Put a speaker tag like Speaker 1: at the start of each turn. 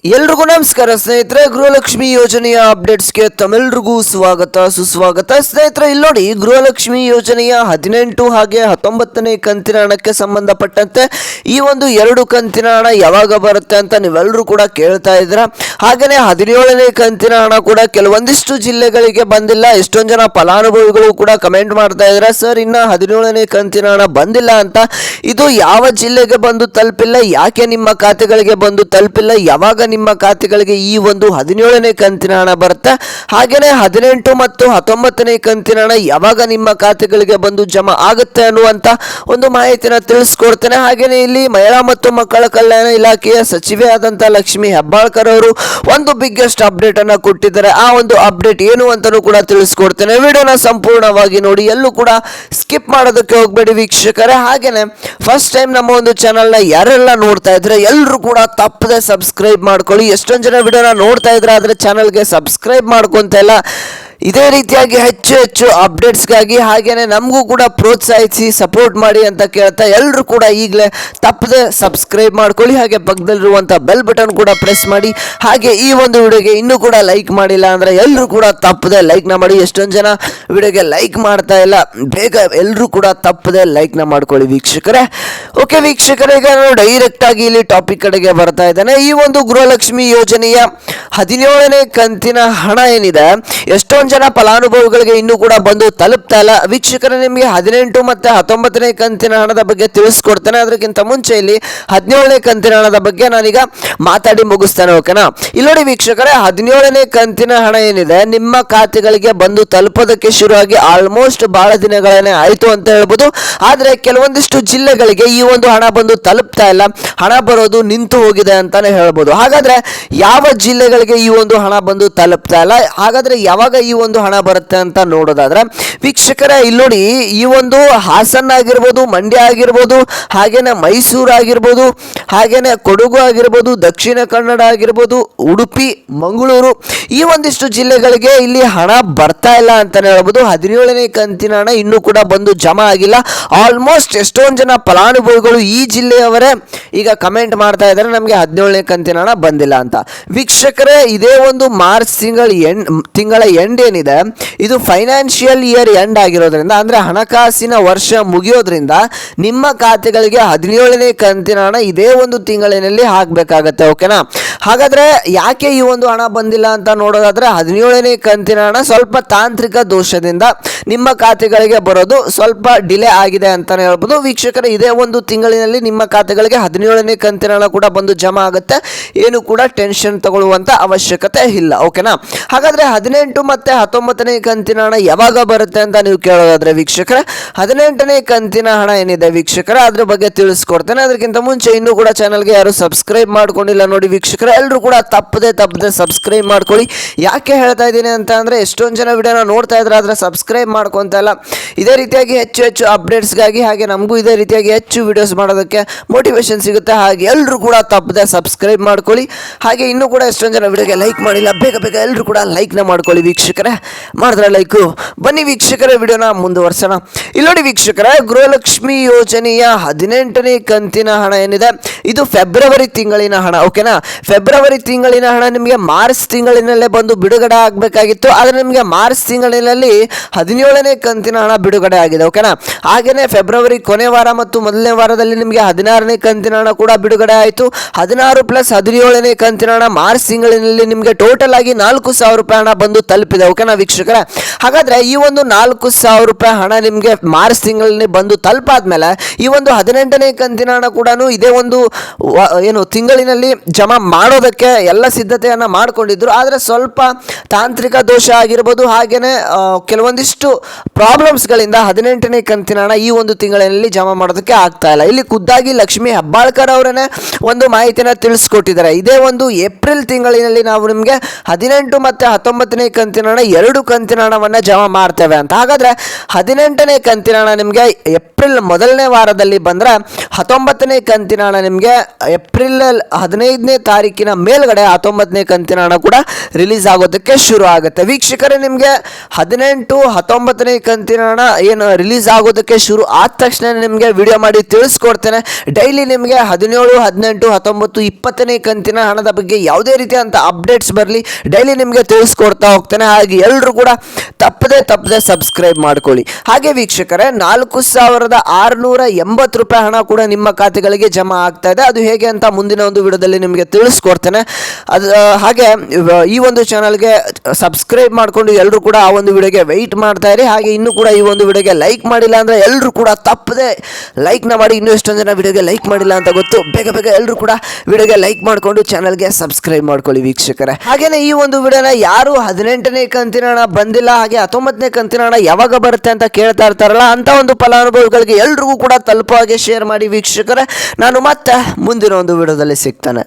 Speaker 1: ಎಲ್ರಿಗೂ ನಮಸ್ಕಾರ ಸ್ನೇಹಿತರೆ. ಗೃಹಲಕ್ಷ್ಮಿ ಯೋಜನೆಯ ಅಪ್ಡೇಟ್ಸ್ಗೆ ತಮ್ಮೆಲ್ರಿಗೂ ಸ್ವಾಗತ ಸುಸ್ವಾಗತ. ಸ್ನೇಹಿತರೆ, ಇಲ್ಲಿ ನೋಡಿ, ಗೃಹಲಕ್ಷ್ಮಿ ಯೋಜನೆಯ 18 ಹಾಗೆ 19ನೇ ಕಂತಿನ ಹಣಕ್ಕೆ ಸಂಬಂಧಪಟ್ಟಂತೆ ಈ ಒಂದು 2 ಕಂತಿನ ಹಣ ಯಾವಾಗ ಬರುತ್ತೆ ಅಂತ ನೀವೆಲ್ಲರೂ ಕೂಡ ಕೇಳ್ತಾ ಇದ್ದೀರಾ. ಹಾಗೆಯೇ 17ನೇ ಕಂತಿನ ಹಣ ಕೂಡ ಕೆಲವೊಂದಿಷ್ಟು ಜಿಲ್ಲೆಗಳಿಗೆ ಬಂದಿಲ್ಲ. ಎಷ್ಟೊಂದು ಜನ ಫಲಾನುಭವಿಗಳು ಕೂಡ ಕಮೆಂಟ್ ಮಾಡ್ತಾ ಇದ್ದಾರೆ, ಸರ್ ಇನ್ನು 17ನೇ ಕಂತಿನ ಹಣ ಬಂದಿಲ್ಲ ಅಂತ. ಇದು ಯಾವ ಜಿಲ್ಲೆಗೆ ಬಂದು ತಲುಪಿಲ್ಲ, ಯಾಕೆ ನಿಮ್ಮ ಖಾತೆಗಳಿಗೆ ಬಂದು ತಲುಪಿಲ್ಲ, ಯಾವಾಗ ನಿಮ್ಮ ಖಾತೆಗಳಿಗೆ ಈ ಒಂದು 17ನೇ ಕಂತಿನ ಹಣ ಬರುತ್ತೆ, ಹಾಗೆಯೇ 18 ಮತ್ತು 19ನೇ ಕಂತಿನ ಹಣ ಯಾವಾಗ ನಿಮ್ಮ ಖಾತೆಗಳಿಗೆ ಬಂದು ಜಮಾ ಆಗುತ್ತೆ ಅನ್ನುವಂತ ಒಂದು ಮಾಹಿತಿನ ತಿಳಿಸ್ಕೊಡ್ತೇನೆ. ಹಾಗೆಯೇ ಇಲ್ಲಿ ಮಹಿಳಾ ಮತ್ತು ಮಕ್ಕಳ ಕಲ್ಯಾಣ ಇಲಾಖೆಯ ಸಚಿವೆ ಆದಂತ ಲಕ್ಷ್ಮಿ ಹೆಬ್ಬಾಳ್ಕರ್ ಅವರು ಒಂದು ಬಿಗ್ಗೆಸ್ಟ್ ಅಪ್ಡೇಟ್ ಅನ್ನ ಕೊಟ್ಟಿದ್ದಾರೆ. ಆ ಒಂದು ಅಪ್ಡೇಟ್ ಏನು ಅಂತಾನೂ ಕೂಡ ತಿಳಿಸ್ಕೊಡ್ತೇನೆ. ವಿಡಿಯೋನ ಸಂಪೂರ್ಣವಾಗಿ ನೋಡಿ, ಎಲ್ಲೂ ಕೂಡ ಸ್ಕಿಪ್ ಮಾಡೋದಕ್ಕೆ ಹೋಗಬೇಡಿ ವೀಕ್ಷಕರೇ. ಹಾಗೇನೆ ಫಸ್ಟ್ ಟೈಮ್ ನಮ್ಮ ಒಂದು ಚಾನಲ್ನ ಯಾರೆಲ್ಲ ನೋಡ್ತಾ ಇದ್ರೆ ಎಲ್ಲರೂ ಕೂಡ ತಪ್ಪದೆ ಸಬ್ಸ್ಕ್ರೈಬ್ ಮಾಡ್ಕೊಳ್ಳಿ. ಎಷ್ಟೊಂದು ಜನ ವಿಡಿಯೋನ ನೋಡ್ತಾ ಇದ್ರೆ ಆದರೆ ಚಾನಲ್ಗೆ ಸಬ್ಸ್ಕ್ರೈಬ್ ಮಾಡ್ಕೊಂತ ಇಲ್ಲ. ಇದೇ ರೀತಿಯಾಗಿ ಹೆಚ್ಚು ಹೆಚ್ಚು ಅಪ್ಡೇಟ್ಸ್ಗಾಗಿ ಹಾಗೇನೆ ನಮಗೂ ಕೂಡ ಪ್ರೋತ್ಸಾಹಿಸಿ ಸಪೋರ್ಟ್ ಮಾಡಿ ಅಂತ ಕೇಳ್ತಾ ಎಲ್ಲರೂ ಕೂಡ ಈಗಲೇ ತಪ್ಪದೆ ಸಬ್ಸ್ಕ್ರೈಬ್ ಮಾಡ್ಕೊಳ್ಳಿ. ಹಾಗೆ ಪಕ್ಕದಲ್ಲಿರುವಂಥ ಬೆಲ್ ಬಟನ್ ಕೂಡ ಪ್ರೆಸ್ ಮಾಡಿ. ಹಾಗೆ ಈ ಒಂದು ವಿಡಿಯೋಗೆ ಇನ್ನೂ ಕೂಡ ಲೈಕ್ ಮಾಡಿಲ್ಲ ಅಂದರೆ ಎಲ್ಲರೂ ಕೂಡ ತಪ್ಪದೆ ಲೈಕ್ನ ಮಾಡಿ. ಎಷ್ಟೊಂದು ಜನ ವಿಡಿಯೋಗೆ ಲೈಕ್ ಮಾಡ್ತಾ ಇಲ್ಲ, ಬೇಗ ಎಲ್ಲರೂ ಕೂಡ ತಪ್ಪದೆ ಲೈಕ್ನ ಮಾಡ್ಕೊಳ್ಳಿ ವೀಕ್ಷಕರೇ. ಓಕೆ ವೀಕ್ಷಕರೇ, ಈಗ ನಾನು ಡೈರೆಕ್ಟ್ ಆಗಿ ಇಲ್ಲಿ ಟಾಪಿಕ್ ಕಡೆಗೆ ಬರ್ತಾ ಇದ್ದೇನೆ. ಈ ಒಂದು ಗೃಹಲಕ್ಷ್ಮಿ ಯೋಜನೆಯ 17ನೇ ಕಂತಿನ ಹಣ ಏನಿದೆ, ಎಷ್ಟೊಂದು ಜನ ಫಲಾನುಭವಿಗಳಿಗೆ ಇನ್ನೂ ಕೂಡ ಬಂದು ತಲುಪ್ತಾ ಇಲ್ಲ. ವೀಕ್ಷಕರೇ, ನಿಮಗೆ 18 ಮತ್ತು 19ನೇ ಕಂತಿನ ಹಣದ ಬಗ್ಗೆ ತಿಳಿಸ್ಕೊಡ್ತೇನೆ. ಅದಕ್ಕಿಂತ ಮುಂಚೆ ಇಲ್ಲಿ 17ನೇ ಕಂತಿನ ಹಣದ ಬಗ್ಗೆ ನಾನೀಗ ಮಾತಾಡಿ ಮುಗಿಸ್ತೇನೆ, ಓಕೆನಾ. ಇಲ್ಲಿ ನೋಡಿ ವೀಕ್ಷಕರೇ, 17ನೇ ಕಂತಿನ ಹಣ ಏನಿದೆ ನಿಮ್ಮ ಖಾತೆಗಳಿಗೆ ಬಂದು ತಲುಪೋದಕ್ಕೆ ಶುರುವಾಗಿ ಆಲ್ಮೋಸ್ಟ್ ಬಹಳ ದಿನಗಳೇ ಆಯಿತು ಅಂತ ಹೇಳ್ಬೋದು. ಆದರೆ ಕೆಲವೊಂದಿಷ್ಟು ಜಿಲ್ಲೆಗಳಿಗೆ ಈ ಒಂದು ಹಣ ಬಂದು ತಲುಪ್ತಾ ಇಲ್ಲ, ಹಣ ಬರೋದು ನಿಂತು ಹೋಗಿದೆ ಅಂತಾನೆ ಹೇಳ್ಬೋದು. ಹಾಗಾದ್ರೆ ಯಾವ ಜಿಲ್ಲೆಗಳಿಗೆ ಈ ಒಂದು ಹಣ ಬಂದು ತಲುಪ್ತಾ ಇಲ್ಲ, ಹಾಗಾದ್ರೆ ಯಾವಾಗ ಈ ಒಂದು ಹಣ ಬರುತ್ತೆ ಅಂತ ನೋಡೋದಾದ್ರೆ ವೀಕ್ಷಕರೇ, ಇಲ್ಲಿ ನೋಡಿ, ಈ ಒಂದು ಹಾಸನ ಆಗಿರ್ಬೋದು, ಮಂಡ್ಯ ಆಗಿರ್ಬೋದು, ಹಾಗೇನೆ ಮೈಸೂರು ಆಗಿರ್ಬೋದು, ಹಾಗೇನೆ ಕೊಡಗು ಆಗಿರ್ಬೋದು, ದಕ್ಷಿಣ ಕನ್ನಡ ಆಗಿರ್ಬೋದು, ಉಡುಪಿ, ಮಂಗಳೂರು, ಈ ಒಂದಿಷ್ಟು ಜಿಲ್ಲೆಗಳಿಗೆ ಇಲ್ಲಿ ಹಣ ಬರ್ತಾ ಇಲ್ಲ ಅಂತಾನೆ ಹೇಳ್ಬೋದು. 17ನೇ ಕಂತಿನ ಹಣ ಇನ್ನೂ ಕೂಡ ಬಂದು ಜಮಾ ಆಗಿಲ್ಲ. ಆಲ್ಮೋಸ್ಟ್ ಎಷ್ಟೊಂದು ಜನ ಫಲಾನುಭವಿಗಳು ಈ ಜಿಲ್ಲೆಯವರೇ ಈಗ ಕಮೆಂಟ್ ಮಾಡ್ತಾ ಇದ್ದಾರೆ, ನಮಗೆ 17ನೇ ಕಂತಿನ ಹಣ ಬಂದಿಲ್ಲ ಅಂತ. ವೀಕ್ಷಕರೇ, ಇದೇ ಒಂದು ಮಾರ್ಚ್ ತಿಂಗಳ ಎಂಡ್ ಏನಿದೆ, ಇದು ಫೈನಾನ್ಷಿಯಲ್ ಇಯರ್ ಎಂಡ್ ಆಗಿರೋದ್ರಿಂದ, ಅಂದ್ರೆ ಹಣಕಾಸಿನ ವರ್ಷ ಮುಗಿಯೋದ್ರಿಂದ ನಿಮ್ಮ ಖಾತೆಗಳಿಗೆ 17ನೇ ಕಂತಿನ ಹಣ ಇದೇ ಒಂದು ತಿಂಗಳಿನಲ್ಲಿ ಹಾಕಬೇಕಾಗತ್ತೆ, ಓಕೆನಾ. ಹಾಗಾದ್ರೆ ಯಾಕೆ ಈ ಒಂದು ಹಣ ಬಂದಿಲ್ಲ ಅಂತ ನೋಡೋದಾದ್ರೆ 17ನೇ ಕಂತಿನ ಹಣ ಸ್ವಲ್ಪ ತಾಂತ್ರಿಕ ದೋಷದಿಂದ ನಿಮ್ಮ ಖಾತೆಗಳಿಗೆ ಬರೋದು ಸ್ವಲ್ಪ ಡಿಲೇ ಆಗಿದೆ ಅಂತಾನೆ ಹೇಳ್ಬೋದು. ವೀಕ್ಷಕರೇ, ಇದೇ ಒಂದು ತಿಂಗಳಿನಲ್ಲಿ ನಿಮ್ಮ ಖಾತೆಗಳಿಗೆ 17ನೇ ಕಂತಿನ ಹಣ ಕೂಡ ಬಂದು ಜಮಾ ಆಗುತ್ತೆ, ಏನು ಕೂಡ ಟೆನ್ಷನ್ ತಗೊಳ್ಳುವಂತ ಅವಶ್ಯಕತೆ ಇಲ್ಲ, ಓಕೆನಾ. ಹಾಗಾದ್ರೆ 18 ಮತ್ತೆ 19ನೇ ಕಂತಿನ ಹಣ ಯಾವಾಗ ಬರುತ್ತೆ ಅಂತ ನೀವು ಕೇಳೋದಾದ್ರೆ ವೀಕ್ಷಕರೇ, 18ನೇ ಕಂತಿನ ಹಣ ಏನಿದೆ ವೀಕ್ಷಕರೇ, ಅದ್ರ ಬಗ್ಗೆ ತಿಳಿಸ್ಕೊಡ್ತೇನೆ. ಅದಕ್ಕಿಂತ ಮುಂಚೆ ಇನ್ನೂ ಕೂಡ ಚಾನಲ್ಗೆ ಯಾರು ಸಬ್ಸ್ಕ್ರೈಬ್ ಮಾಡ್ಕೊಂಡಿಲ್ಲ ನೋಡಿ ವೀಕ್ಷಕರೇ, ಎಲ್ಲರೂ ಕೂಡ ತಪ್ಪದೆ ಸಬ್ಸ್ಕ್ರೈಬ್ ಮಾಡ್ಕೊಳ್ಳಿ. ಯಾಕೆ ಹೇಳ್ತಾ ಇದ್ದೀನಿ ಅಂತ ಅಂದ್ರೆ, ಎಷ್ಟೊಂದು ಜನ ವಿಡಿಯೋನ ನೋಡ್ತಾ ಇದ್ರೆ ಆದ್ರೆ ಸಬ್ಸ್ಕ್ರೈಬ್ ಮಾಡ್ಕೊಂತ ಇಲ್ಲ. ಇದೇ ರೀತಿಯಾಗಿ ಹೆಚ್ಚು ಹೆಚ್ಚು ಅಪ್ಡೇಟ್ಸ್ಗಾಗಿ ಹಾಗೆ ನಮಗೂ ಇದೇ ರೀತಿಯಾಗಿ ಹೆಚ್ಚು ವಿಡಿಯೋಸ್ ಮಾಡೋದಕ್ಕೆ ಮೋಟಿವೇಶನ್ ಸಿಗುತ್ತೆ. ಹಾಗೆ ಎಲ್ಲರೂ ಕೂಡ ತಪ್ಪದೆ ಸಬ್ಸ್ಕ್ರೈಬ್ ಮಾಡ್ಕೊಳ್ಳಿ. ಹಾಗೆ ಇನ್ನೂ ಕೂಡ ಎಷ್ಟೊಂದು ಜನ ವಿಡಿಯೋಗೆ ಲೈಕ್ ಮಾಡಿಲ್ಲ, ಬೇಗ ಬೇಗ ಎಲ್ಲರೂ ಕೂಡ ಲೈಕ್ನ ಮಾಡ್ಕೊಳ್ಳಿ ವೀಕ್ಷಕರೇ. ಮಾಡಿದ್ರೆ ಲೈಕು. ಬನ್ನಿ ವೀಕ್ಷಕರೇ, ವಿಡಿಯೋನ ಮುಂದುವರ್ಸೋಣ. ಇಲ್ಲಿ ನೋಡಿ ವೀಕ್ಷಕರೇ, ಗೃಹಲಕ್ಷ್ಮಿ ಯೋಜನೆಯ 18ನೇ ಕಂತಿನ ಹಣ ಏನಿದೆ, ಇದು ಫೆಬ್ರವರಿ ತಿಂಗಳಿನ ಹಣ, ಓಕೆನಾ. ಫೆಬ್ರವರಿ ತಿಂಗಳಿನ ಹಣ ನಿಮಗೆ ಮಾರ್ಚ್ ತಿಂಗಳಿನಲ್ಲೇ ಬಂದು ಬಿಡುಗಡೆ ಆಗಬೇಕಾಗಿತ್ತು, ಆದರೆ ನಿಮಗೆ ಮಾರ್ಚ್ ತಿಂಗಳಿನಲ್ಲಿ 17ನೇ ಕಂತಿನ ಹಣ ಬಿಡುಗಡೆ ಆಗಿದೆ, ಓಕೆನಾ. ಹಾಗೆಯೇ ಫೆಬ್ರವರಿ ಕೊನೆ ವಾರ ಮತ್ತು ಮೊದಲನೇ ವಾರದಲ್ಲಿ ನಿಮಗೆ 16ನೇ ಕಂತಿನ ಹಣ ಕೂಡ ಬಿಡುಗಡೆ ಆಯಿತು. 16 ಪ್ಲಸ್ 17ನೇ ಕಂತಿನ ಹಣ ಮಾರ್ಚ್ ತಿಂಗಳಿನಲ್ಲಿ ನಿಮಗೆ ಟೋಟಲ್ ಆಗಿ 4,000 ರೂಪಾಯಿ ಹಣ ಬಂದು ತಲುಪಿದೆ, ಓಕೆನಾ ವೀಕ್ಷಕರೇ. ಹಾಗಾದ್ರೆ ಈ ಒಂದು 4,000 ರೂಪಾಯಿ ಹಣ ನಿಮಗೆ ಮಾರ್ಚ್ ತಿಂಗಳಲ್ಲಿ ಬಂದು ತಲುಪಾದ್ಮೇಲೆ ಈ ಒಂದು 18ನೇ ಕಂತಿನ ಹಣ ಕೂಡ ಇದೇ ಒಂದು ತಿಂಗಳಿನಲ್ಲಿ ಜಮಾ ಮಾಡೋದಕ್ಕೆ ಎಲ್ಲ ಸಿದ್ಧತೆಯನ್ನ ಮಾಡ್ಕೊಂಡಿದ್ರು. ಆದರೆ ಸ್ವಲ್ಪ ತಾಂತ್ರಿಕ ದೋಷ ಆಗಿರ್ಬೋದು, ಹಾಗೇನೆ ಕೆಲವೊಂದಿಷ್ಟು ಪ್ರಾಬ್ಲಮ್ಸ್ಗಳಿಂದ 18ನೇ ಕಂತಿನ ಹಣ ಈ ಒಂದು ತಿಂಗಳಿನಲ್ಲಿ ಜಮಾ ಮಾಡೋದಕ್ಕೆ ಆಗ್ತಾ ಇಲ್ಲ. ಇಲ್ಲಿ ಖುದ್ದಾಗಿ ಲಕ್ಷ್ಮಿ ಹೆಬ್ಬಾಳ್ಕರ್ ಅವರನ್ನೇ ಒಂದು ಮಾಹಿತಿನ ತಿಳಿಸ್ಕೊಟ್ಟಿದ್ದಾರೆ. ಇದೇ ಒಂದು ಏಪ್ರಿಲ್ ತಿಂಗಳಿನಲ್ಲಿ ನಾವು ನಿಮಗೆ 18 ಮತ್ತು 19ನೇ ಕಂತಿನ ಹಣ 2 ಕಂತಿನ ಹಣವನ್ನು ಜಮಾ ಮಾಡ್ತೇವೆ ಅಂತ. ಹಾಗಾದ್ರೆ 18ನೇ ಕಂತಿನ ಹಣ ನಿಮಗೆ ಏಪ್ರಿಲ್ ಮೊದಲನೇ ವಾರದಲ್ಲಿ ಬಂದ್ರೆ 19ನೇ ಕಂತಿನ ಹಣ ನಿಮಗೆ ಏಪ್ರಿಲ್ 15ನೇ ತಾರೀಕಿನ ಮೇಲ್ಗಡೆ 19ನೇ ಕಂತಿನ ಹಣ ಕೂಡ ರಿಲೀಸ್ ಆಗೋದಕ್ಕೆ ಶುರು ಆಗುತ್ತೆ. ವೀಕ್ಷಕರೇ, ನಿಮಗೆ 18-19ನೇ ಕಂತಿನ ಹಣ ಏನು ರಿಲೀಸ್ ಆಗೋದಕ್ಕೆ ಶುರು ಆದ ತಕ್ಷಣ ನಿಮಗೆ ವಿಡಿಯೋ ಮಾಡಿ ತಿಳಿಸ್ಕೊಡ್ತೇನೆ. ಡೈಲಿ ನಿಮಗೆ 17, 18, 19, 20ನೇ ಕಂತಿನ ಹಣದ ಬಗ್ಗೆ ಯಾವುದೇ ರೀತಿಯಾದಂಥ ಅಪ್ಡೇಟ್ಸ್ ಬರಲಿ ಡೈಲಿ ನಿಮಗೆ ತಿಳಿಸ್ಕೊಡ್ತಾ ಹೋಗ್ತೇನೆ. ಹಾಗೆ ಎಲ್ಲರೂ ಕೂಡ ತಪ್ಪದೆ ಸಬ್ಸ್ಕ್ರೈಬ್ ಮಾಡ್ಕೊಳ್ಳಿ. ಹಾಗೆ ವೀಕ್ಷಕರೇ, 4,680 ರೂಪಾಯಿ ಹಣ ಕೂಡ ನಿಮ್ಮ ಖಾತೆಗಳಿಗೆ ಜಮಾ ಆಗ್ತಾ ಇದೆ. ಅದು ಹೇಗೆ ಅಂತ ಮುಂದಿನ ಒಂದು ವಿಡಿಯೋದಲ್ಲಿ ನಿಮಗೆ ತಿಳಿಸ್ಕೊಡ್ತೇನೆ. ಅದು ಹಾಗೆ ಈ ಒಂದು ಚಾನಲ್ಗೆ ಸಬ್ಸ್ಕ್ರೈಬ್ ಮಾಡಿಕೊಂಡು ಎಲ್ಲರೂ ಕೂಡ ಆ ಒಂದು ವಿಡಿಯೋಗೆ ವೆಯ್ಟ್ ಮಾಡ್ತಾ ಇರಿ. ಹಾಗೆ ಇನ್ನೂ ಕೂಡ ಈ ಒಂದು ವಿಡಿಯೋಗೆ ಲೈಕ್ ಮಾಡಿಲ್ಲ ಅಂದರೆ ಎಲ್ಲರೂ ಕೂಡ ತಪ್ಪದೆ ಲೈಕ್ನ ಮಾಡಿ. ಇನ್ನೂ ಎಷ್ಟೊಂದು ಜನ ವಿಡಿಯೋಗೆ ಲೈಕ್ ಮಾಡಿಲ್ಲ ಅಂತ ಗೊತ್ತು. ಬೇಗ ಎಲ್ಲರೂ ಕೂಡ ವಿಡಿಯೋಗೆ ಲೈಕ್ ಮಾಡಿಕೊಂಡು ಚಾನಲ್ಗೆ ಸಬ್ಸ್ಕ್ರೈಬ್ ಮಾಡ್ಕೊಳ್ಳಿ ವೀಕ್ಷಕರೇ. ಹಾಗೇನೆ ಈ ಒಂದು ವಿಡಿಯೋನ ಯಾರು 18ನೇ ಕಂತಿನ ಹಣ ಬಂದಿಲ್ಲ, ಹಾಗೆ 19ನೇ ಕಂತಿನ ಹಣ ಯಾವಾಗ ಬರುತ್ತೆ ಅಂತ ಕೇಳ್ತಾ ಇರ್ತಾರಲ್ಲ, ಅಂತ ಒಂದು ಫಲಾನುಭವಿಗಳಿಗೆ ಎಲ್ರಿಗೂ ಕೂಡ ತಲುಪೋ ಹಾಗೆ ಶೇರ್ ಮಾಡಿ ವೀಕ್ಷಕರೇ. ನಾನು ಮತ್ತೆ ಮುಂದಿನ ಒಂದು ವಿಡಿಯೋದಲ್ಲಿ ಸಿಗ್ತಾನೆ.